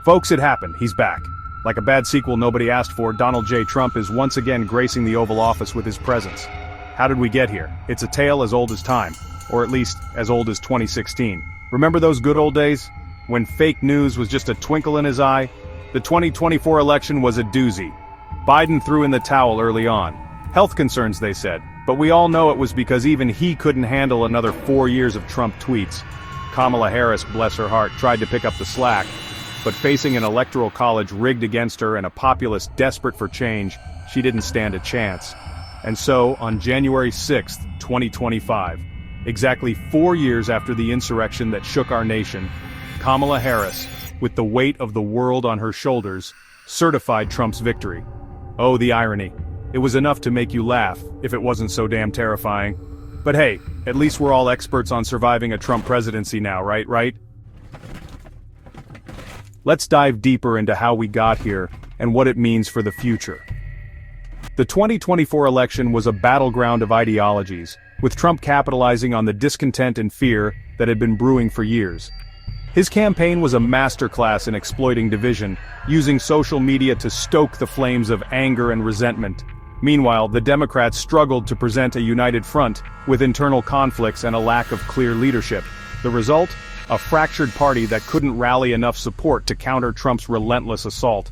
Folks, it happened, he's back. Like a bad sequel nobody asked for, Donald J. Trump is once again gracing the Oval Office with his presence. How did we get here? It's a tale as old as time, or at least as old as 2016. Remember those good old days? When fake news was just a twinkle in his eye? The 2024 election was a doozy. Biden threw in the towel early on. Health concerns, they said, but we all know it was because even he couldn't handle another 4 years of Trump tweets. Kamala Harris, bless her heart, tried to pick up the slack, but facing an electoral college rigged against her and a populace desperate for change, she didn't stand a chance. And so, on January 6, 2025, exactly 4 years after the insurrection that shook our nation, Kamala Harris, with the weight of the world on her shoulders, certified Trump's victory. Oh, the irony. It was enough to make you laugh, if it wasn't so damn terrifying. But hey, at least we're all experts on surviving a Trump presidency now, right? Let's dive deeper into how we got here and what it means for the future. The 2024 election was a battleground of ideologies, with Trump capitalizing on the discontent and fear that had been brewing for years. His campaign was a masterclass in exploiting division, using social media to stoke the flames of anger and resentment. Meanwhile, the Democrats struggled to present a united front, with internal conflicts and a lack of clear leadership. The result? A fractured party that couldn't rally enough support to counter Trump's relentless assault.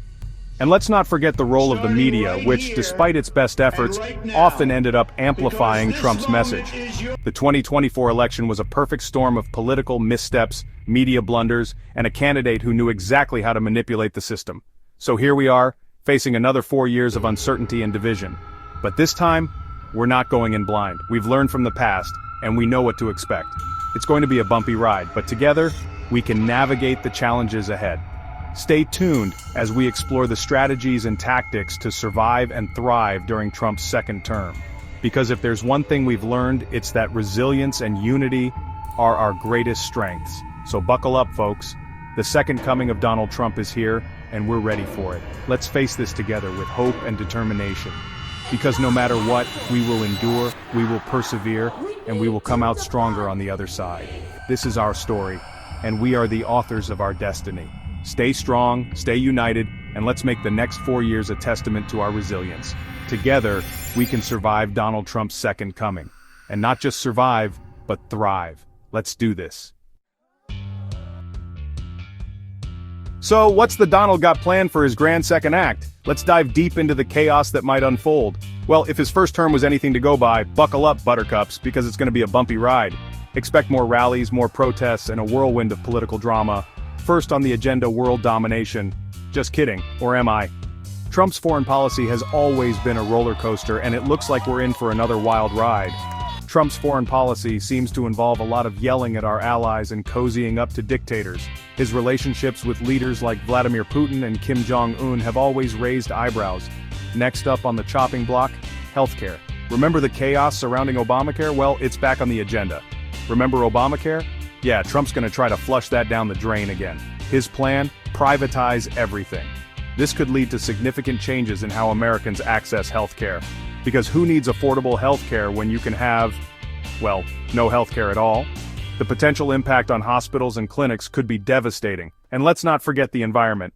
And let's not forget the role of the media, which, despite its best efforts, often ended up amplifying Trump's message. The 2024 election was a perfect storm of political missteps, media blunders, and a candidate who knew exactly how to manipulate the system. So here we are, facing another 4 years of uncertainty and division. But this time, we're not going in blind. We've learned from the past, and we know what to expect. It's going to be a bumpy ride, but together, we can navigate the challenges ahead. Stay tuned as we explore the strategies and tactics to survive and thrive during Trump's second term. Because if there's one thing we've learned, it's that resilience and unity are our greatest strengths. So buckle up, folks. The second coming of Donald Trump is here, and we're ready for it. Let's face this together with hope and determination. Because no matter what, we will endure, we will persevere, and we will come out stronger on the other side. This is our story, and we are the authors of our destiny. Stay strong, stay united, and let's make the next 4 years a testament to our resilience. Together, we can survive Donald Trump's second coming. And not just survive, but thrive. Let's do this. So, what's the Donald got planned for his grand second act? Let's dive deep into the chaos that might unfold. Well, if his first term was anything to go by, buckle up, buttercups, because it's going to be a bumpy ride. Expect more rallies, more protests, and a whirlwind of political drama. First on the agenda, world domination. Just kidding, or am I? Trump's foreign policy has always been a roller coaster, and it looks like we're in for another wild ride. Trump's foreign policy seems to involve a lot of yelling at our allies and cozying up to dictators. His relationships with leaders like Vladimir Putin and Kim Jong-un have always raised eyebrows. Next up on the chopping block, healthcare. Remember the chaos surrounding Obamacare? Well, it's back on the agenda. Remember Obamacare? Yeah, Trump's gonna try to flush that down the drain again. His plan? Privatize everything. This could lead to significant changes in how Americans access healthcare. Because who needs affordable healthcare when you can have, well, no healthcare at all? The potential impact on hospitals and clinics could be devastating. And let's not forget the environment.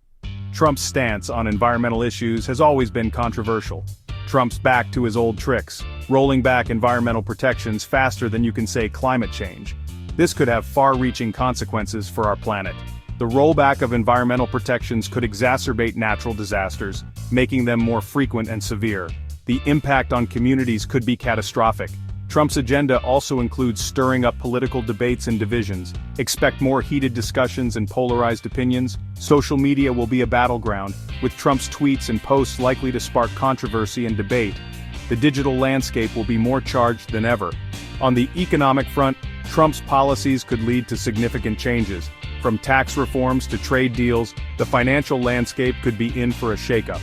Trump's stance on environmental issues has always been controversial. Trump's back to his old tricks, rolling back environmental protections faster than you can say climate change. This could have far-reaching consequences for our planet. The rollback of environmental protections could exacerbate natural disasters, making them more frequent and severe. The impact on communities could be catastrophic. Trump's agenda also includes stirring up political debates and divisions. Expect more heated discussions and polarized opinions. Social media will be a battleground, with Trump's tweets and posts likely to spark controversy and debate. The digital landscape will be more charged than ever. On the economic front, Trump's policies could lead to significant changes. From tax reforms to trade deals, the financial landscape could be in for a shakeup.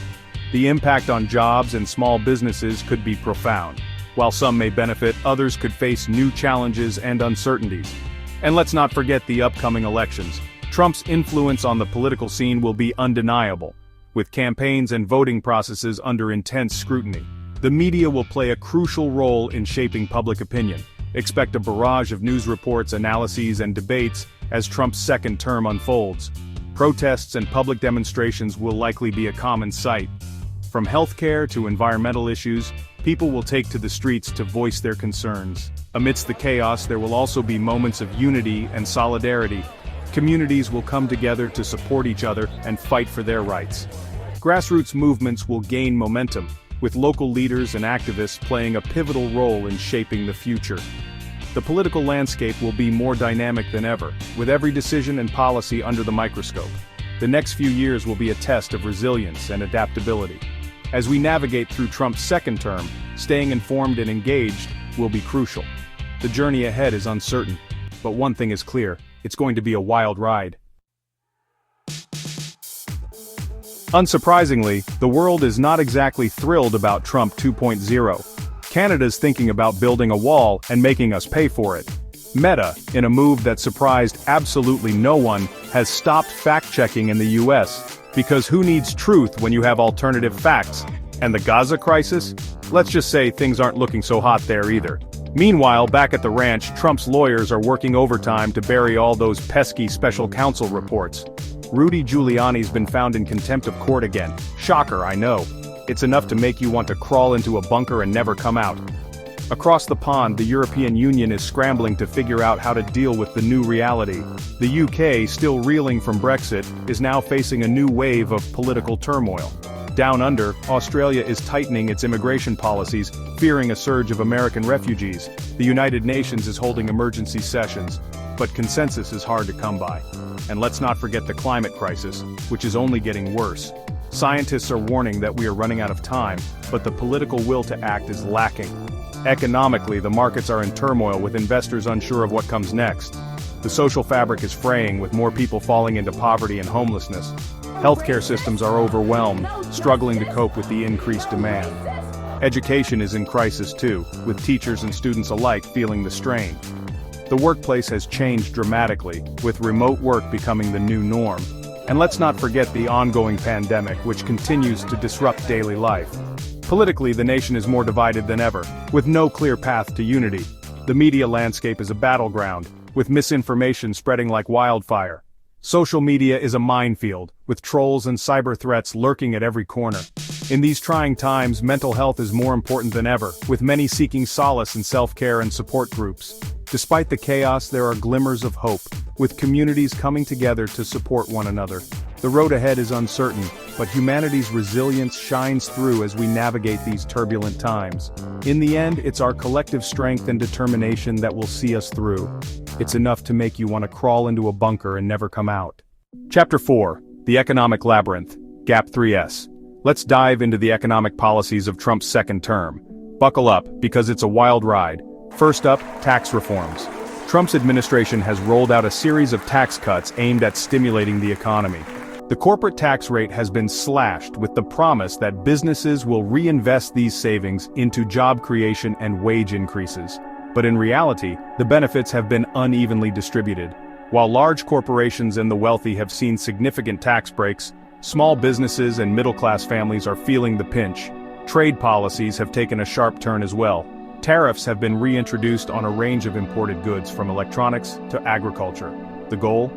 The impact on jobs and small businesses could be profound. While some may benefit, others could face new challenges and uncertainties. And let's not forget the upcoming elections. Trump's influence on the political scene will be undeniable, with campaigns and voting processes under intense scrutiny. The media will play a crucial role in shaping public opinion. Expect a barrage of news reports, analyses, and debates as Trump's second term unfolds. Protests and public demonstrations will likely be a common sight. From healthcare to environmental issues, people will take to the streets to voice their concerns. Amidst the chaos, there will also be moments of unity and solidarity. Communities will come together to support each other and fight for their rights. Grassroots movements will gain momentum, with local leaders and activists playing a pivotal role in shaping the future. The political landscape will be more dynamic than ever, with every decision and policy under the microscope. The next few years will be a test of resilience and adaptability. As we navigate through Trump's second term, staying informed and engaged will be crucial. The journey ahead is uncertain, but one thing is clear: it's going to be a wild ride. Unsurprisingly, the world is not exactly thrilled about Trump 2.0. Canada's thinking about building a wall and making us pay for it. Meta, in a move that surprised absolutely no one, has stopped fact-checking in the US, because who needs truth when you have alternative facts? And the Gaza crisis? Let's just say things aren't looking so hot there either. Meanwhile, back at the ranch, Trump's lawyers are working overtime to bury all those pesky special counsel reports. Rudy Giuliani's been found in contempt of court again. Shocker, I know. It's enough to make you want to crawl into a bunker and never come out. Across the pond, the European Union is scrambling to figure out how to deal with the new reality. The UK, still reeling from Brexit, is now facing a new wave of political turmoil. Down under, Australia is tightening its immigration policies, fearing a surge of American refugees. The United Nations is holding emergency sessions, but consensus is hard to come by. And let's not forget the climate crisis, which is only getting worse. Scientists are warning that we are running out of time, but the political will to act is lacking. Economically, the markets are in turmoil, with investors unsure of what comes next. The social fabric is fraying, with more people falling into poverty and homelessness. Healthcare systems are overwhelmed, struggling to cope with the increased demand. Education is in crisis too, with teachers and students alike feeling the strain. The workplace has changed dramatically, with remote work becoming the new norm. And let's not forget the ongoing pandemic, which continues to disrupt daily life. Politically, the nation is more divided than ever, with no clear path to unity. The media landscape is a battleground, with misinformation spreading like wildfire. Social media is a minefield, with trolls and cyber threats lurking at every corner. In these trying times, mental health is more important than ever, with many seeking solace in self-care and support groups. Despite the chaos, there are glimmers of hope, with communities coming together to support one another. The road ahead is uncertain, but humanity's resilience shines through as we navigate these turbulent times. In the end, it's our collective strength and determination that will see us through. It's enough to make you want to crawl into a bunker and never come out. Chapter 4. The Economic Labyrinth. Gap 3S. Let's dive into the economic policies of Trump's second term. Buckle up, because it's a wild ride. First up, tax reforms. Trump's administration has rolled out a series of tax cuts aimed at stimulating the economy. The corporate tax rate has been slashed, with the promise that businesses will reinvest these savings into job creation and wage increases. But in reality, the benefits have been unevenly distributed. While large corporations and the wealthy have seen significant tax breaks, small businesses and middle-class families are feeling the pinch. Trade policies have taken a sharp turn as well. Tariffs have been reintroduced on a range of imported goods, from electronics to agriculture. The goal?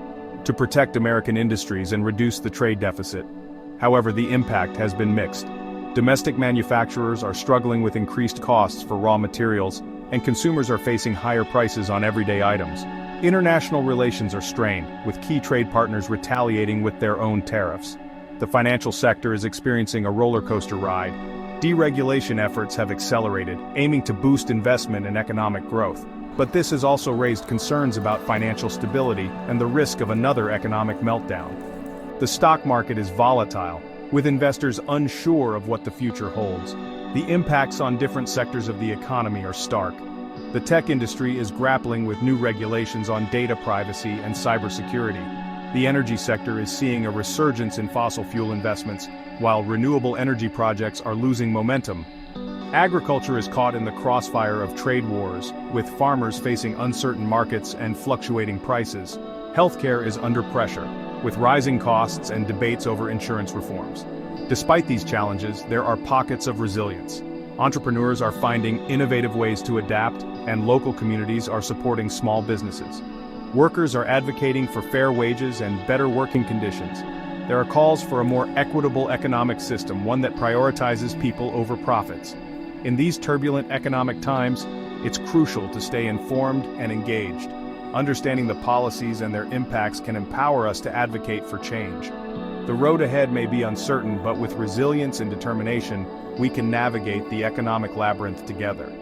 To protect American industries and reduce the trade deficit. However, the impact has been mixed. Domestic manufacturers are struggling with increased costs for raw materials, and consumers are facing higher prices on everyday items. International relations are strained, with key trade partners retaliating with their own tariffs. The financial sector is experiencing a roller coaster ride. Deregulation efforts have accelerated, aiming to boost investment and economic growth. But this has also raised concerns about financial stability and the risk of another economic meltdown. The stock market is volatile, with investors unsure of what the future holds. The impacts on different sectors of the economy are stark. The tech industry is grappling with new regulations on data privacy and cybersecurity. The energy sector is seeing a resurgence in fossil fuel investments, while renewable energy projects are losing momentum. Agriculture is caught in the crossfire of trade wars, with farmers facing uncertain markets and fluctuating prices. Healthcare is under pressure, with rising costs and debates over insurance reforms. Despite these challenges, there are pockets of resilience. Entrepreneurs are finding innovative ways to adapt, and local communities are supporting small businesses. Workers are advocating for fair wages and better working conditions. There are calls for a more equitable economic system, one that prioritizes people over profits. In these turbulent economic times, it's crucial to stay informed and engaged. Understanding the policies and their impacts can empower us to advocate for change. The road ahead may be uncertain, but with resilience and determination, we can navigate the economic labyrinth together.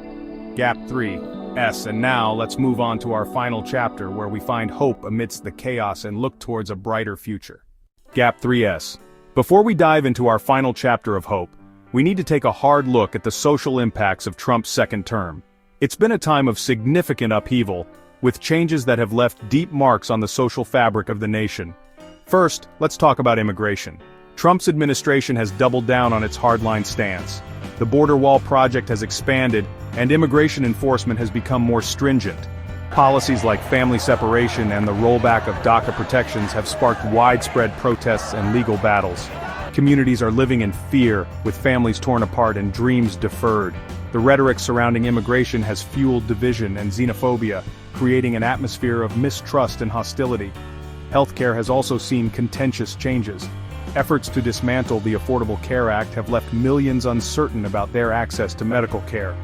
Gap 3S. And now let's move on to our final chapter, where we find hope amidst the chaos and look towards a brighter future. Gap 3S. Before we dive into our final chapter of hope, we need to take a hard look at the social impacts of Trump's second term. It's been a time of significant upheaval, with changes that have left deep marks on the social fabric of the nation. First, let's talk about immigration. Trump's administration has doubled down on its hardline stance. The border wall project has expanded, and immigration enforcement has become more stringent. Policies like family separation and the rollback of DACA protections have sparked widespread protests and legal battles. Communities are living in fear, with families torn apart and dreams deferred. The rhetoric surrounding immigration has fueled division and xenophobia, creating an atmosphere of mistrust and hostility. Healthcare has also seen contentious changes. Efforts to dismantle the Affordable Care Act have left millions uncertain about their access to medical care.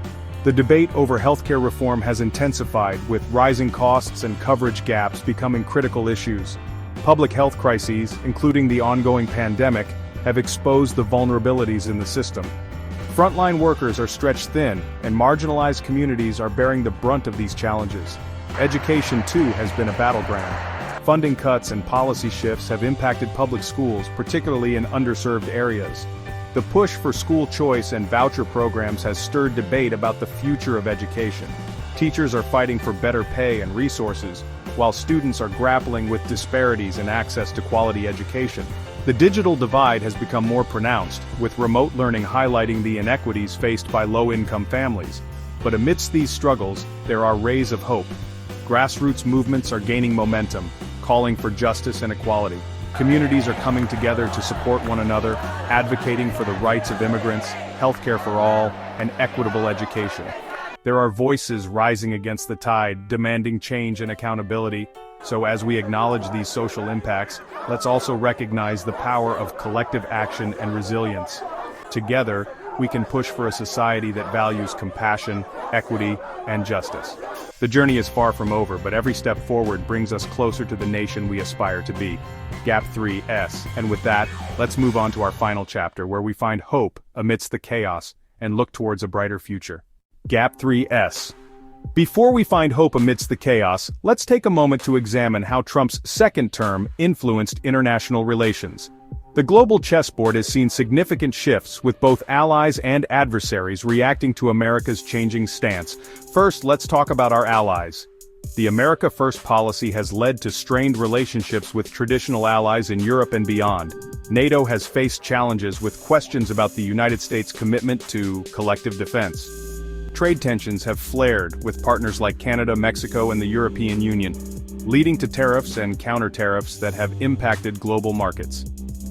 The debate over healthcare reform has intensified, with rising costs and coverage gaps becoming critical issues. Public health crises, including the ongoing pandemic, have exposed the vulnerabilities in the system. Frontline workers are stretched thin, and marginalized communities are bearing the brunt of these challenges. Education, too, has been a battleground. Funding cuts and policy shifts have impacted public schools, particularly in underserved areas. The push for school choice and voucher programs has stirred debate about the future of education. Teachers are fighting for better pay and resources, while students are grappling with disparities in access to quality education. The digital divide has become more pronounced, with remote learning highlighting the inequities faced by low-income families. But amidst these struggles, there are rays of hope. Grassroots movements are gaining momentum, calling for justice and equality. Communities are coming together to support one another, advocating for the rights of immigrants, healthcare for all, and equitable education. There are voices rising against the tide, demanding change and accountability. So as we acknowledge these social impacts, let's also recognize the power of collective action and resilience. Together, we can push for a society that values compassion, equity, and justice. The journey is far from over, but every step forward brings us closer to the nation we aspire to be. Gap 3S. And with that, let's move on to our final chapter, where we find hope amidst the chaos and look towards a brighter future. Gap 3S. Before we find hope amidst the chaos, let's take a moment to examine how Trump's second term influenced international relations. The global chessboard has seen significant shifts, with both allies and adversaries reacting to America's changing stance. First, let's talk about our allies. The America First policy has led to strained relationships with traditional allies in Europe and beyond. NATO has faced challenges with questions about the United States' commitment to collective defense. Trade tensions have flared with partners like Canada, Mexico, and the European Union, leading to tariffs and counter-tariffs that have impacted global markets.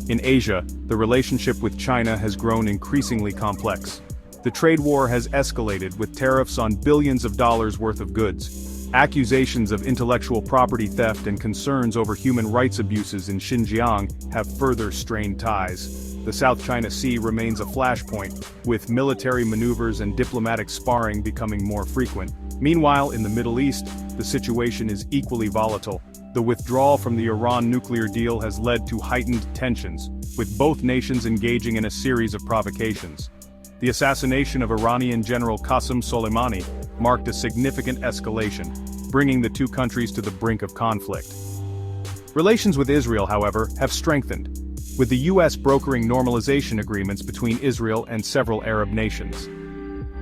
In Asia, the relationship with China has grown increasingly complex. The trade war has escalated, with tariffs on billions of dollars worth of goods. Accusations of intellectual property theft and concerns over human rights abuses in Xinjiang have further strained ties. The South China Sea remains a flashpoint, with military maneuvers and diplomatic sparring becoming more frequent. Meanwhile, in the Middle East, the situation is equally volatile. The withdrawal from the Iran nuclear deal has led to heightened tensions, with both nations engaging in a series of provocations. The assassination of Iranian General Qasem Soleimani marked a significant escalation, bringing the two countries to the brink of conflict. Relations with Israel, however, have strengthened, with the U.S. brokering normalization agreements between Israel and several Arab nations.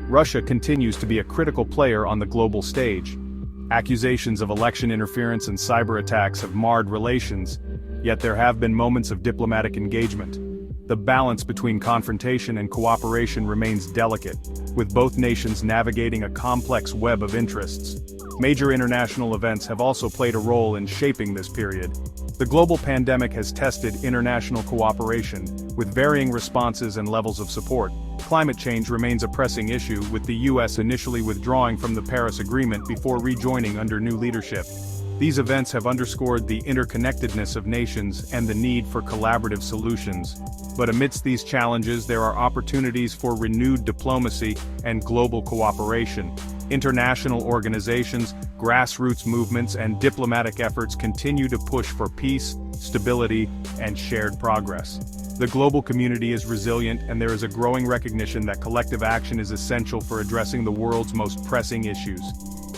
Russia continues to be a critical player on the global stage. Accusations of election interference and cyber attacks have marred relations, yet there have been moments of diplomatic engagement. The balance between confrontation and cooperation remains delicate, with both nations navigating a complex web of interests. Major international events have also played a role in shaping this period. The global pandemic has tested international cooperation, with varying responses and levels of support. Climate change remains a pressing issue, with the U.S. initially withdrawing from the Paris Agreement before rejoining under new leadership. These events have underscored the interconnectedness of nations and the need for collaborative solutions. But amidst these challenges, there are opportunities for renewed diplomacy and global cooperation. International organizations, grassroots movements, and diplomatic efforts continue to push for peace, stability, and shared progress. The global community is resilient, and there is a growing recognition that collective action is essential for addressing the world's most pressing issues.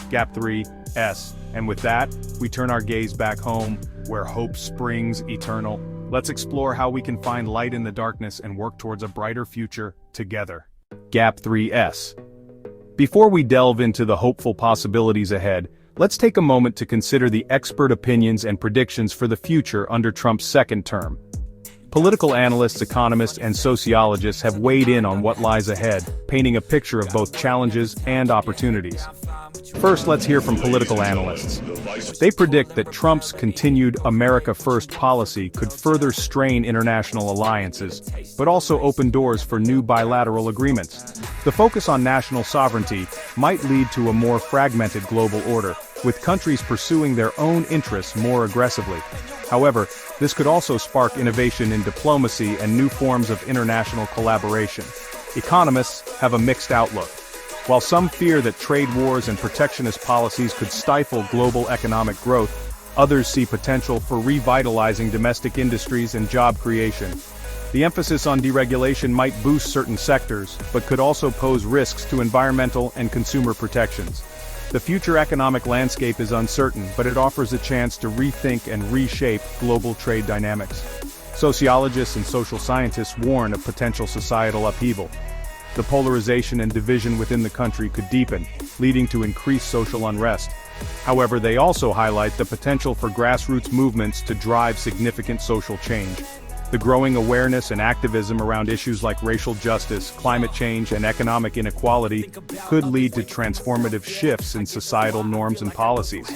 Gap 3S. And with that, we turn our gaze back home, where hope springs eternal. Let's explore how we can find light in the darkness and work towards a brighter future together. Gap 3S. Before we delve into the hopeful possibilities ahead, let's take a moment to consider the expert opinions and predictions for the future under Trump's second term. Political analysts, economists, and sociologists have weighed in on what lies ahead, painting a picture of both challenges and opportunities. First, let's hear from political analysts. They predict that Trump's continued America First policy could further strain international alliances, but also open doors for new bilateral agreements. The focus on national sovereignty might lead to a more fragmented global order, with countries pursuing their own interests more aggressively. However, this could also spark innovation in diplomacy and new forms of international collaboration. Economists have a mixed outlook. While some fear that trade wars and protectionist policies could stifle global economic growth, others see potential for revitalizing domestic industries and job creation. The emphasis on deregulation might boost certain sectors, but could also pose risks to environmental and consumer protections. The future economic landscape is uncertain, but it offers a chance to rethink and reshape global trade dynamics. Sociologists and social scientists warn of potential societal upheaval. The polarization and division within the country could deepen, leading to increased social unrest. However, they also highlight the potential for grassroots movements to drive significant social change. The growing awareness and activism around issues like racial justice, climate change, and economic inequality could lead to transformative shifts in societal norms and policies.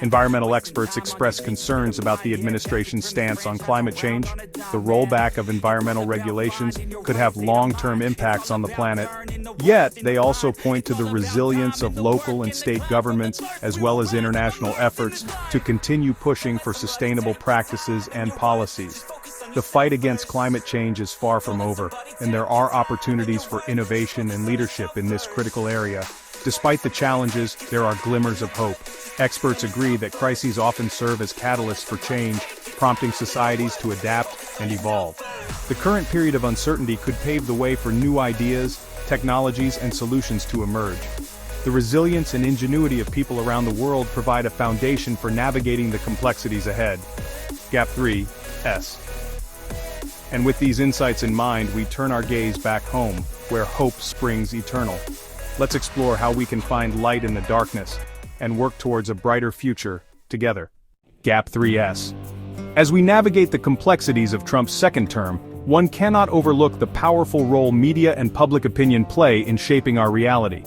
Environmental experts express concerns about the administration's stance on climate change. The rollback of environmental regulations could have long-term impacts on the planet. Yet, they also point to the resilience of local and state governments, as well as international efforts, to continue pushing for sustainable practices and policies. The fight against climate change is far from over, and there are opportunities for innovation and leadership in this critical area. Despite the challenges, there are glimmers of hope. Experts agree that crises often serve as catalysts for change, prompting societies to adapt and evolve. The current period of uncertainty could pave the way for new ideas, technologies, and solutions to emerge. The resilience and ingenuity of people around the world provide a foundation for navigating the complexities ahead. Gap 3S. And with these insights in mind, we turn our gaze back home, where hope springs eternal. Let's explore how we can find light in the darkness and work towards a brighter future together. Gap 3S. As we navigate the complexities of Trump's second term, one cannot overlook the powerful role media and public opinion play in shaping our reality.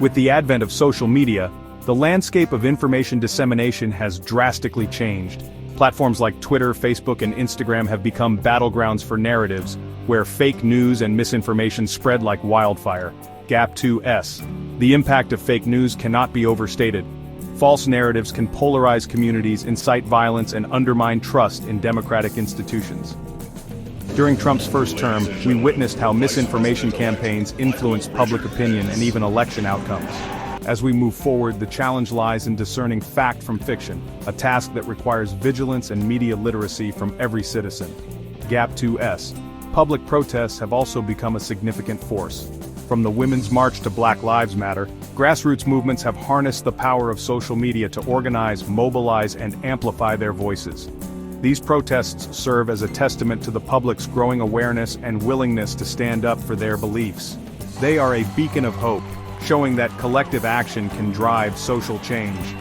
With the advent of social media, the landscape of information dissemination has drastically changed. Platforms like Twitter, Facebook, and Instagram have become battlegrounds for narratives, where fake news and misinformation spread like wildfire. Gap 2S. The impact of fake news cannot be overstated. False narratives can polarize communities, incite violence, and undermine trust in democratic institutions. During Trump's first term, we witnessed how misinformation campaigns influenced public opinion and even election outcomes. As we move forward, the challenge lies in discerning fact from fiction, a task that requires vigilance and media literacy from every citizen. Gap 2S. Public protests have also become a significant force. From the Women's March to Black Lives Matter, grassroots movements have harnessed the power of social media to organize, mobilize, and amplify their voices. These protests serve as a testament to the public's growing awareness and willingness to stand up for their beliefs. They are a beacon of hope, showing that collective action can drive social change.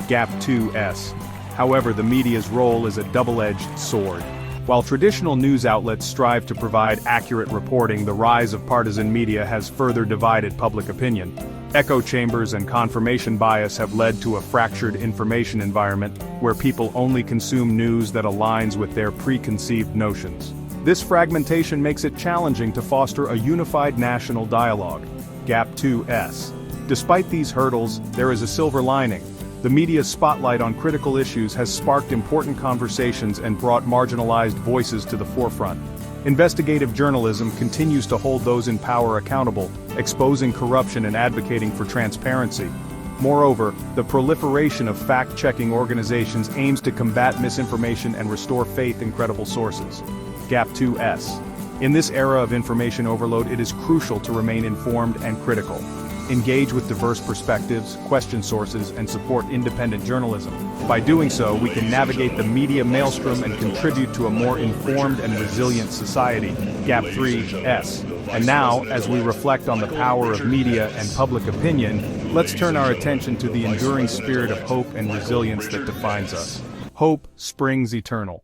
Gap 2S. However, the media's role is a double-edged sword. While traditional news outlets strive to provide accurate reporting, the rise of partisan media has further divided public opinion. Echo chambers and confirmation bias have led to a fractured information environment, where people only consume news that aligns with their preconceived notions. This fragmentation makes it challenging to foster a unified national dialogue. Gap 2S. Despite these hurdles, there is a silver lining. The The media's spotlight on critical issues has sparked important conversations and brought marginalized voices to the forefront. Investigative journalism continues to hold those in power accountable, exposing corruption and advocating for transparency. Moreover, the proliferation of fact-checking organizations aims to combat misinformation and restore faith in credible sources. Gap 2S. In this era of information overload, it is crucial to remain informed and critical. Engage with diverse perspectives, question sources, and support independent journalism. By doing so, we can navigate the media maelstrom and contribute to a more informed and resilient society. Gap 3S. And now, as we reflect on the power of media and public opinion, let's turn our attention to the enduring spirit of hope and resilience that defines us. Hope springs eternal.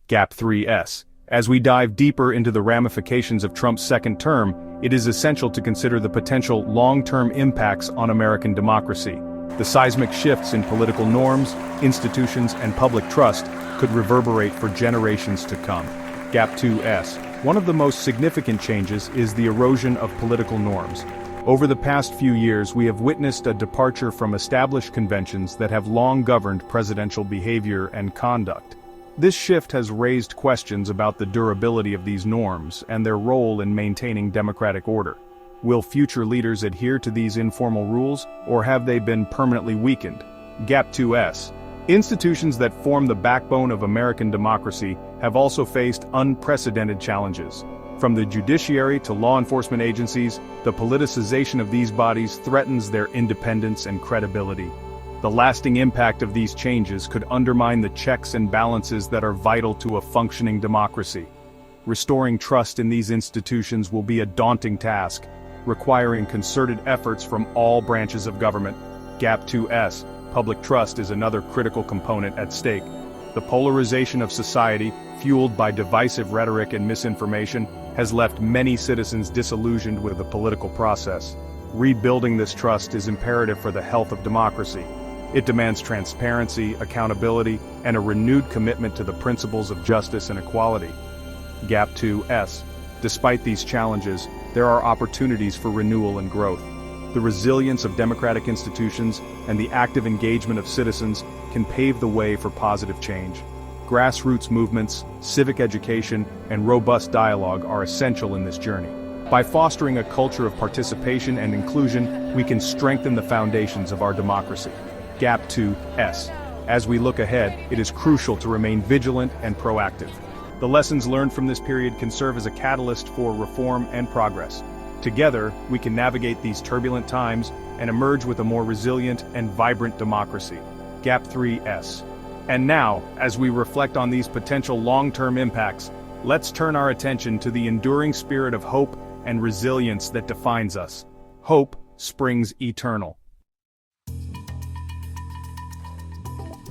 Gap 3S. As we dive deeper into the ramifications of Trump's second term, it is essential to consider the potential long-term impacts on American democracy. The seismic shifts in political norms, institutions, and public trust could reverberate for generations to come. Gap 2S. One of the most significant changes is the erosion of political norms. Over the past few years, we have witnessed a departure from established conventions that have long governed presidential behavior and conduct. This shift has raised questions about the durability of these norms and their role in maintaining democratic order. Will future leaders adhere to these informal rules, or have they been permanently weakened? Gap 2S. Institutions that form the backbone of American democracy have also faced unprecedented challenges. From the judiciary to law enforcement agencies, the politicization of these bodies threatens their independence and credibility. The lasting impact of these changes could undermine the checks and balances that are vital to a functioning democracy. Restoring trust in these institutions will be a daunting task, requiring concerted efforts from all branches of government. Gap 2S. Public trust is another critical component at stake. The polarization of society, fueled by divisive rhetoric and misinformation, has left many citizens disillusioned with the political process. Rebuilding this trust is imperative for the health of democracy. It demands transparency, accountability, and a renewed commitment to the principles of justice and equality. Gap 2S. Despite these challenges, there are opportunities for renewal and growth. The resilience of democratic institutions and the active engagement of citizens can pave the way for positive change. Grassroots movements, civic education, and robust dialogue are essential in this journey. By fostering a culture of participation and inclusion, we can strengthen the foundations of our democracy. Gap 2S. As we look ahead, it is crucial to remain vigilant and proactive. The lessons learned from this period can serve as a catalyst for reform and progress. Together, we can navigate these turbulent times and emerge with a more resilient and vibrant democracy. Gap 3S. And now, as we reflect on these potential long-term impacts, let's turn our attention to the enduring spirit of hope and resilience that defines us. Hope springs eternal.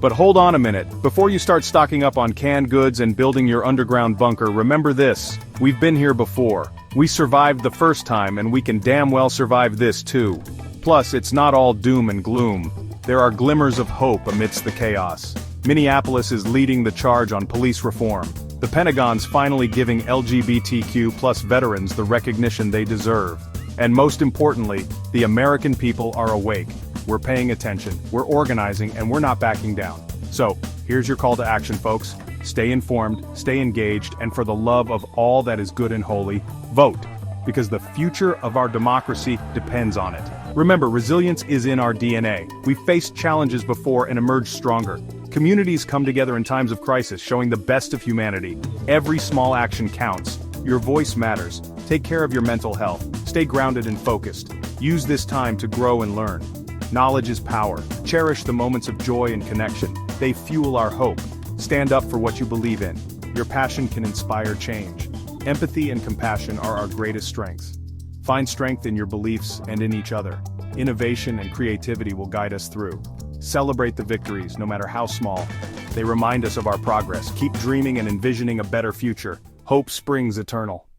But hold on a minute, before you start stocking up on canned goods and building your underground bunker, remember this: we've been here before. We survived the first time, and we can damn well survive this too. Plus, it's not all doom and gloom. There are glimmers of hope amidst the chaos. Minneapolis is leading the charge on police reform. The Pentagon's finally giving LGBTQ+ veterans the recognition they deserve. And most importantly, the American people are awake. We're paying attention, we're organizing, and we're not backing down. So, here's your call to action, folks. Stay informed, stay engaged, and for the love of all that is good and holy, vote. Because the future of our democracy depends on it. Remember, resilience is in our DNA. We've faced challenges before and emerged stronger. Communities come together in times of crisis, showing the best of humanity. Every small action counts. Your voice matters. Take care of your mental health. Stay grounded and focused. Use this time to grow and learn. Knowledge is power. Cherish the moments of joy and connection. They fuel our hope. Stand up for what you believe in. Your passion can inspire change. Empathy and compassion are our greatest strengths. Find strength in your beliefs and in each other. Innovation and creativity will guide us through. Celebrate the victories, no matter how small. They remind us of our progress. Keep dreaming and envisioning a better future. Hope springs eternal.